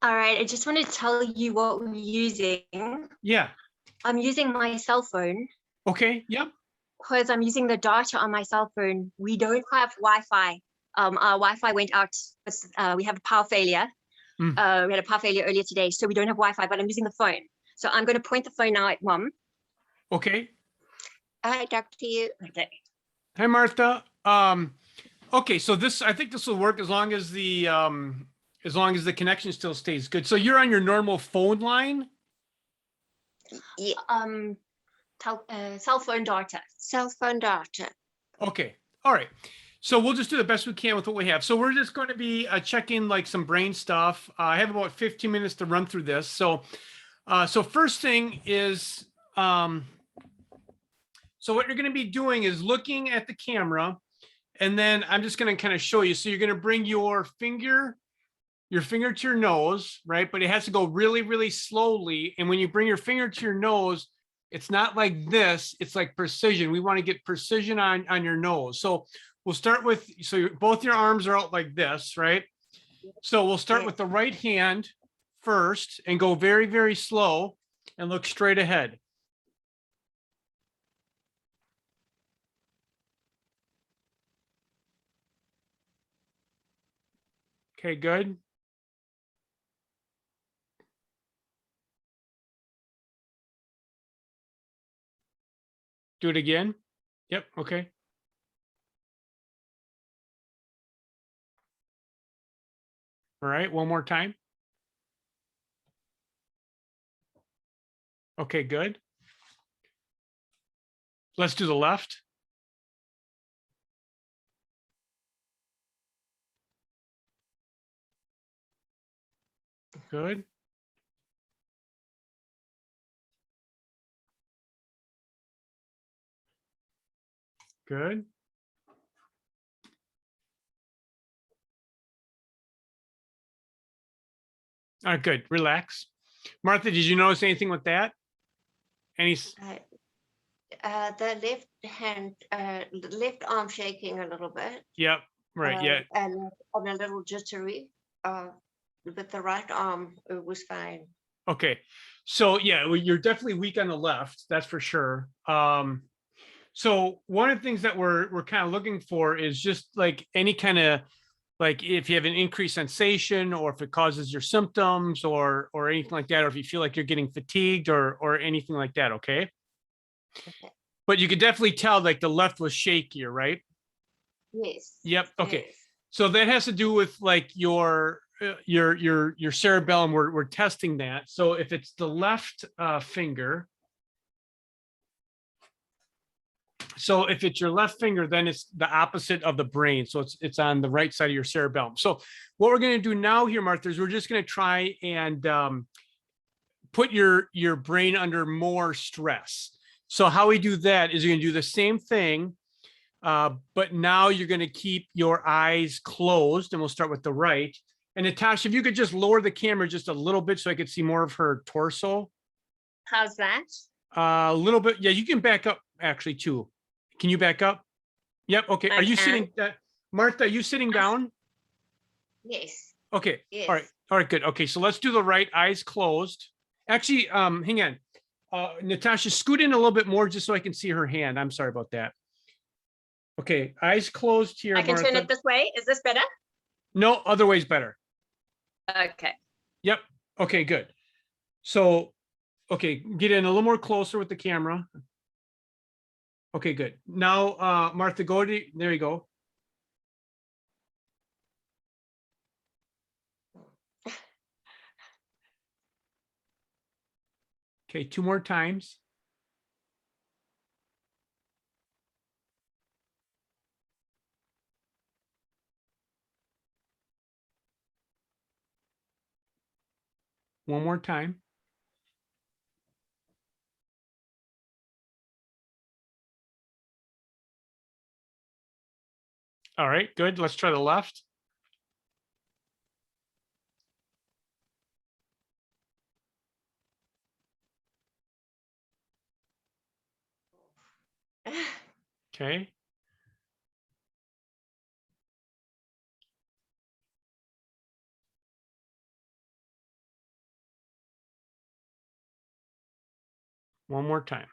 All right, I just want to tell you what we're using. Yeah. I'm using my cell phone. Okay. Yep. Because I'm using the data on my cell phone. We don't have Wi-Fi. Our Wi-Fi went out. We have a power failure. We had a power failure earlier today, so we don't have Wi-Fi, but I'm using the phone. So I'm going to point the phone now at Mom. Okay. All right, talk to you. Okay. Hi, Martha. Okay, so I think this will work as long as the connection still stays good. So you're on your normal phone line? Yeah, cell phone data. Cell phone data. Okay. All right. So we'll just do the best we can with what we have. So we're just going to be checking like some brain stuff. I have about 15 minutes to run through this. So first thing is, so what you're going to be doing is looking at the camera, and then I'm just going to kind of show you. So you're going to bring your finger to your nose, right? But it has to go really, really slowly. And when you bring your finger to your nose, it's not like this, it's like precision. We want to get precision on your nose. So we'll start with, both your arms are out like this, right? So we'll start with the right hand first and go very, very slow and look straight ahead. Okay, good. Do it again. Yep, okay. All right, one more time. Okay, good. Let's do the left. Good. Good. All right, good. Relax. Martha, did you notice anything with that? Any? The left hand, the left arm shaking a little bit. Yep. Right. Yeah. And a little jittery. But the right arm was fine. Okay. So yeah, well, you're definitely weak on the left. That's for sure. So one of the things that we're kind of looking for is just like any kind of, like if you have an increased sensation, or if it causes your symptoms, or anything like that, or if you feel like you're getting fatigued or anything like that. Okay. Okay. But you could definitely tell like the left was shakier, right? Yes. Yep. Okay. Yes. So that has to do with like your cerebellum. We're testing that. So if it's the left finger, so if it's your left finger, then it's the opposite of the brain. So it's on the right side of your cerebellum. So what we're going to do now here, Martha, is we're just going to try and put your brain under more stress. So how we do that is you're going to do the same thing, but now you're going to keep your eyes closed, and we'll start with the right. And Natasha, if you could just lower the camera just a little bit so I could see more of her torso. How's that? A little bit. Yeah, you can back up actually too. Can you back up? Yep. Okay. Are you sitting, Martha, are you sitting down? Yes. Okay. Yes. All right. All right, good. Okay. So let's do the right, eyes closed. Actually, hang on. Natasha, scoot in a little bit more just so I can see her hand. I'm sorry about that. Okay. Eyes closed here, I can Martha. turn it this way. Is this better? No, other way's better. Okay. Yep. Okay, good. So, okay, get in a little more closer with the camera. Okay, good. Now, Martha, there you go. Okay, 2 more times. One more time. All right, good. Let's try the left. Okay. One more time.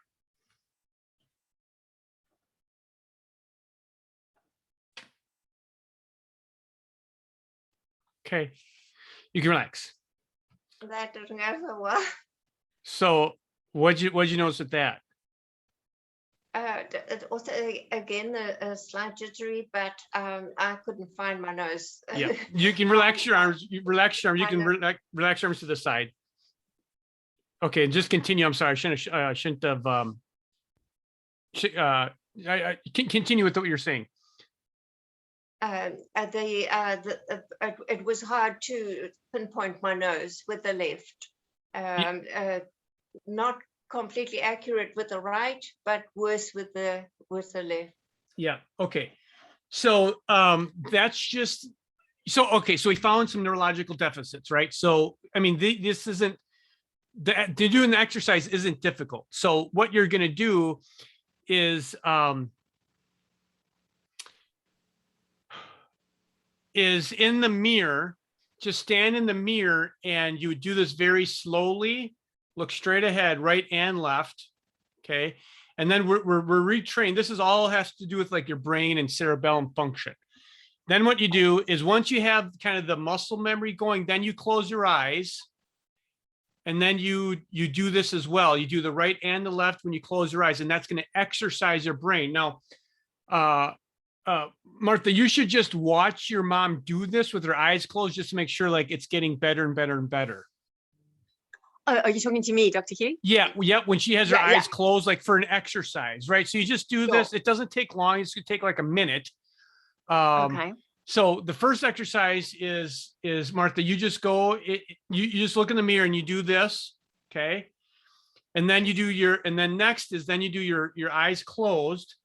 Okay, you can relax. That didn't go so well. So what'd you notice with that? It also, again, a slight jittery, but I couldn't find my nose. Yeah, you can relax your arms. You relax your arms. You can relax your arms to the side. Okay, just continue. I'm sorry, I shouldn't have. Continue with what you're saying. It was hard to pinpoint my nose with the left. Not completely accurate with the right, but worse with the left. Yeah. Okay. So that's just okay. So we found some neurological deficits, right? So I mean, this isn't doing the exercise isn't difficult. So what you're going to do is in the mirror, just stand in the mirror, and you would do this very slowly. Look straight ahead, right and left. Okay. And then we're retrained. This is all has to do with like your brain and cerebellum function. Then what you do is once you have kind of the muscle memory going, then you close your eyes. And then you do this as well. You do the right and the left when you close your eyes, and that's going to exercise your brain. Now, Martha, you should just watch your mom do this with her eyes closed, just to make sure like it's getting better and better and better. Are you talking to me, Dr. Hugh? Yeah. When she has her eyes closed, like for an exercise, right? So you just do this. It doesn't take long. It's going to take like a minute. Okay. So the first exercise is Martha, you just go, you just look in the mirror and you do this. Okay. And then you do and then next is then you do your eyes closed.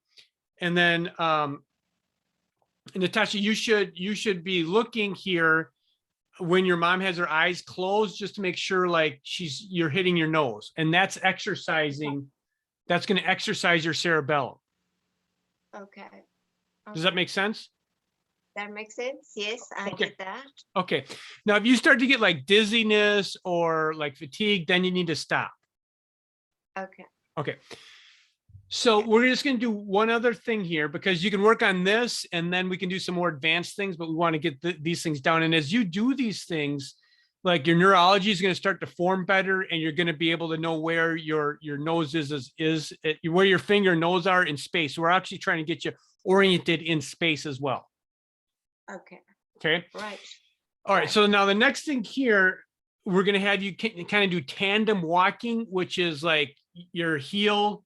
And then, Natasha, you should be looking here when your mom has her eyes closed, just to make sure like you're hitting your nose, and that's exercising. That's going to exercise your cerebellum. Okay. Does that make sense? That makes sense. Yes, I get that. Okay. Now, if you start to get like dizziness or like fatigue, then you need to stop. Okay. Okay. So we're just going to do one other thing here, because you can work on this and then we can do some more advanced things, but we want to get these things down. And as you do these things, like your neurology is going to start to form better, and you're going to be able to know where your nose is where your finger and nose are in space. So we're actually trying to get you oriented in space as well. Okay. Okay. Right. All right. So now the next thing here, we're going to have you kind of do tandem walking, which is like your heel,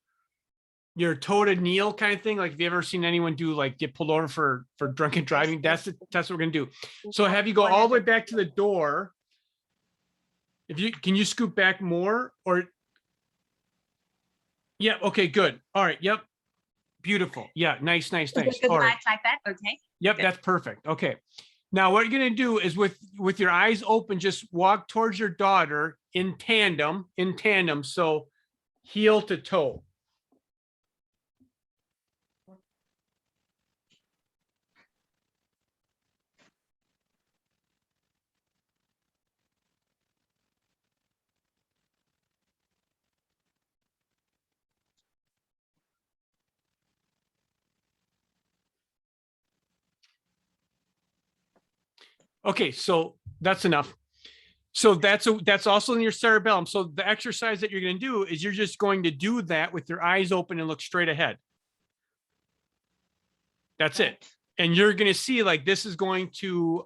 your toe to kneel kind of thing. Like if you ever seen anyone do like get pulled over for drunken driving, that's what we're going to do. So have you go all the way back to the door. Can you scoot back more, or? Yeah. Okay, good. All right. Yep. Beautiful. Yeah. Nice. All right. Like that. Okay. Yep. That's perfect. Okay. Now what you're going to do is with your eyes open, just walk towards your daughter in tandem. So heel to toe. Okay, so that's enough. So that's also in your cerebellum. So the exercise that you're going to do is you're just going to do that with your eyes open and look straight ahead. That's it. And you're going to see like this is going to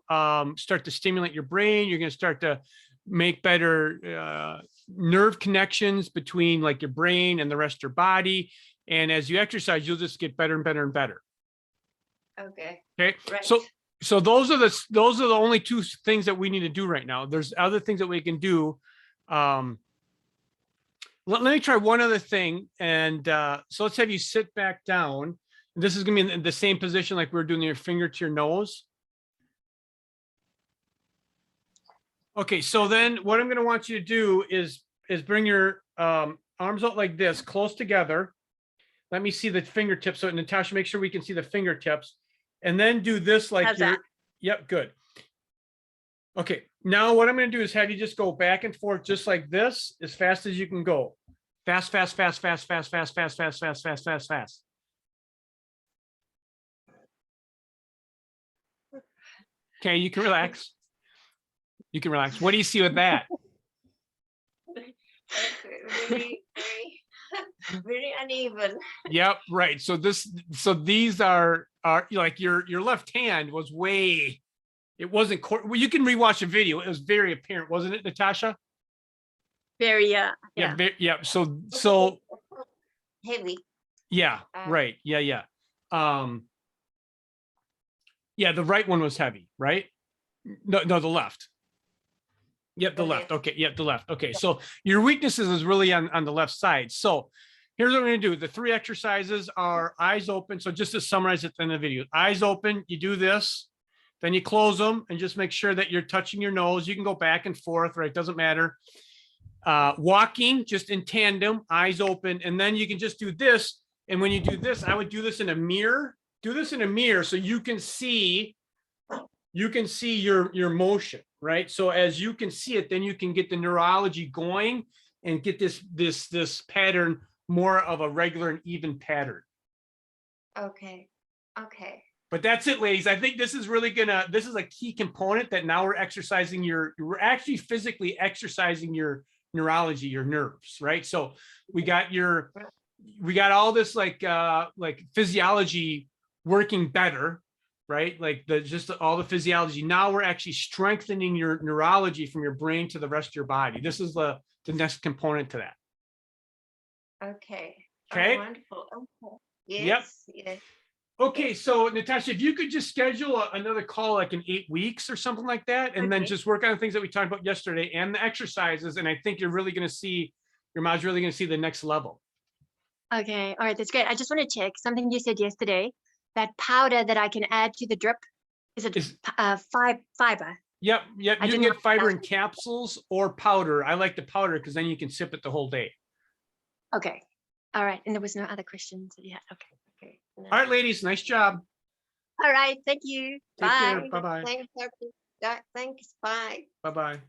start to stimulate your brain. You're going to start to make better nerve connections between like your brain and the rest of your body. And as you exercise, you'll just get better and better and better. Okay. Okay. Right. So those are the only two things that we need to do right now. There's other things that we can do. Let me try one other thing. And so let's have you sit back down. This is going to be in the same position like we were doing your finger to your nose. Okay, so then what I'm going to want you to do is bring your arms out like this, close together. Let me see the fingertips. So Natasha, make sure we can see the fingertips. And then do this like yep, good. Okay, now what I'm going to do is have you just go back and forth just like this as fast as you can go. Fast, fast, fast, fast, fast, fast, fast, fast, fast, fast, fast, fast. Okay, you can relax. You can relax. What do you see with that? Very, very uneven. Yep, right. So these are like your left hand was way, it wasn't, well, you can rewatch the video. It was very apparent, wasn't it, Natasha? Very, Yeah. Yeah. So Heavy. yeah, right. Yeah. Yeah. Yeah, the right one was heavy, right? No, the left. Yep, the left. Okay, yep, the left. Okay, so your weaknesses is really on the left side. So here's what we're gonna do. The 3 exercises are eyes open. So just to summarize at the end of the video, eyes open, you do this, then you close them and just make sure that you're touching your nose. You can go back and forth, right? Doesn't matter. Walking just in tandem, eyes open, and then you can just do this. And when you do this, I would do this in a mirror. Do this in a mirror so you can see your motion, right? So as you can see it, then you can get the neurology going and get this pattern more of a regular and even pattern. Okay. But that's it, ladies. I think this is really this is a key component that now we're exercising we're actually physically exercising your neurology, your nerves, right? So we got all this like physiology working better, right? Like all the physiology. Now we're actually strengthening your neurology from your brain to the rest of your body. This is the next component to that. Okay. Okay. Oh, wonderful. Okay. Yes. Yep. Yes. Okay, so Natasha, if you could just schedule another call like in 8 weeks or something like that, and then just work on the things that we talked about yesterday and the exercises, and I think you're really going to see, your mom's really going to see the next level. Okay, all right, that's great. I just want to check something you said yesterday, that powder that I can add to the drip, is it fiber? Yep, you can get fiber in capsules or powder. I like the powder because then you can sip it the whole day. Okay, all right, and there was no other questions that you had. Okay. No. All right, ladies, nice job. All right, thank you. Take Bye. care. Bye-bye. Thanks, Dr. Thanks. Bye. Bye-bye.